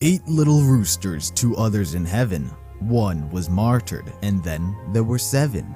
8 little roosters, 2 others in heaven. 1 was martyred, and then there were 7.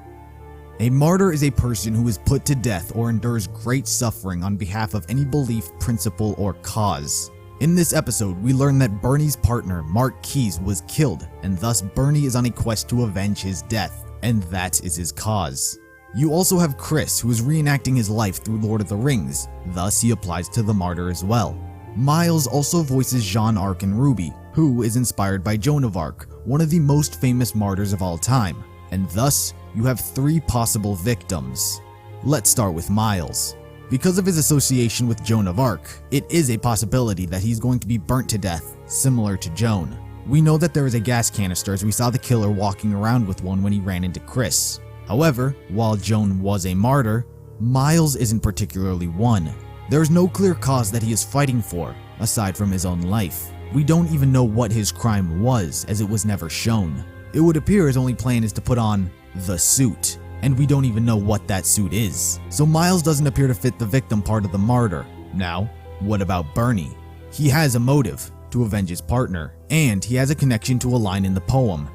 A martyr is a person who is put to death or endures great suffering on behalf of any belief, principle, or cause. In this episode, we learn that Bernie's partner, Mark Keyes, was killed, and thus Bernie is on a quest to avenge his death, and that is his cause. You also have Chris, who is reenacting his life through Lord of the Rings, thus he applies to the martyr as well. Miles also voices Jeanne d'Arc and Ruby, who is inspired by Joan of Arc, one of the most famous martyrs of all time, and thus you have 3 possible victims. Let's start with Miles. Because of his association with Joan of Arc, it is a possibility that he's going to be burnt to death, similar to Joan. We know that there is a gas canister as we saw the killer walking around with one when he ran into Chris. However, while Joan was a martyr, Miles isn't particularly one. There is no clear cause that he is fighting for, aside from his own life. We don't even know what his crime was, as it was never shown. It would appear his only plan is to put on the suit, and we don't even know what that suit is. So Miles doesn't appear to fit the victim part of the martyr. Now, what about Bernie? He has a motive, to avenge his partner, and he has a connection to a line in the poem,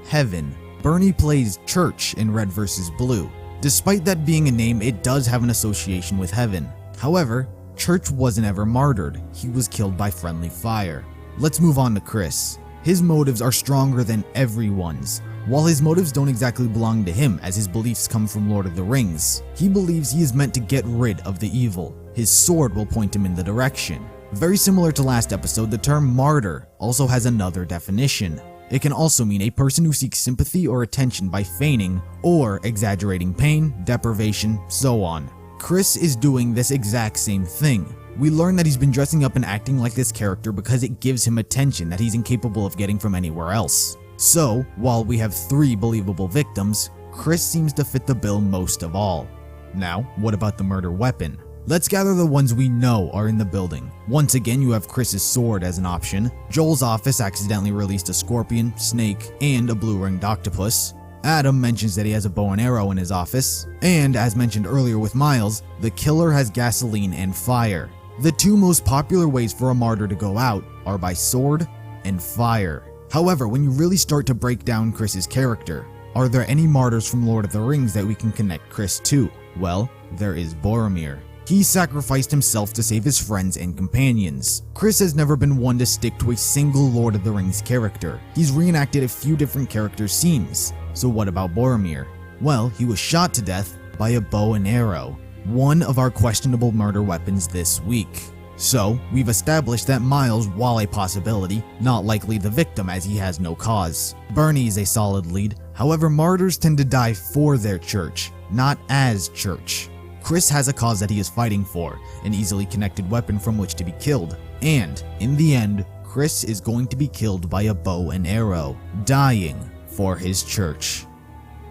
Heaven. Bernie plays Church in Red vs. Blue. Despite that being a name, it does have an association with heaven. However, Church wasn't ever martyred, he was killed by friendly fire. Let's move on to Chris. His motives are stronger than everyone's. While his motives don't exactly belong to him, as his beliefs come from Lord of the Rings, he believes he is meant to get rid of the evil. His sword will point him in the direction. Very similar to last episode, the term martyr also has another definition. It can also mean a person who seeks sympathy or attention by feigning or exaggerating pain, deprivation, so on. Chris is doing this exact same thing. We learn that he's been dressing up and acting like this character because it gives him attention that he's incapable of getting from anywhere else. So, while we have 3 believable victims, Chris seems to fit the bill most of all. Now, what about the murder weapon? Let's gather the ones we know are in the building. Once again, you have Chris's sword as an option. Joel's office accidentally released a scorpion, snake, and a blue-ringed octopus. Adam mentions that he has a bow and arrow in his office. And as mentioned earlier with Miles, the killer has gasoline and fire. The 2 most popular ways for a martyr to go out are by sword and fire. However, when you really start to break down Chris's character, are there any martyrs from Lord of the Rings that we can connect Chris to? Well, there is Boromir. He sacrificed himself to save his friends and companions. Chris has never been one to stick to a single Lord of the Rings character. He's reenacted a few different character scenes. So what about Boromir? Well, he was shot to death by a bow and arrow, one of our questionable murder weapons this week. So, we've established that Miles, while a possibility, not likely the victim as he has no cause. Bernie is a solid lead, however martyrs tend to die for their church, not as church. Chris has a cause that he is fighting for, an easily connected weapon from which to be killed, and, in the end, Chris is going to be killed by a bow and arrow, dying for his church.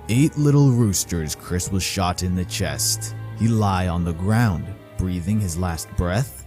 8 little roosters, Chris was shot in the chest. He lie on the ground, breathing his last breath.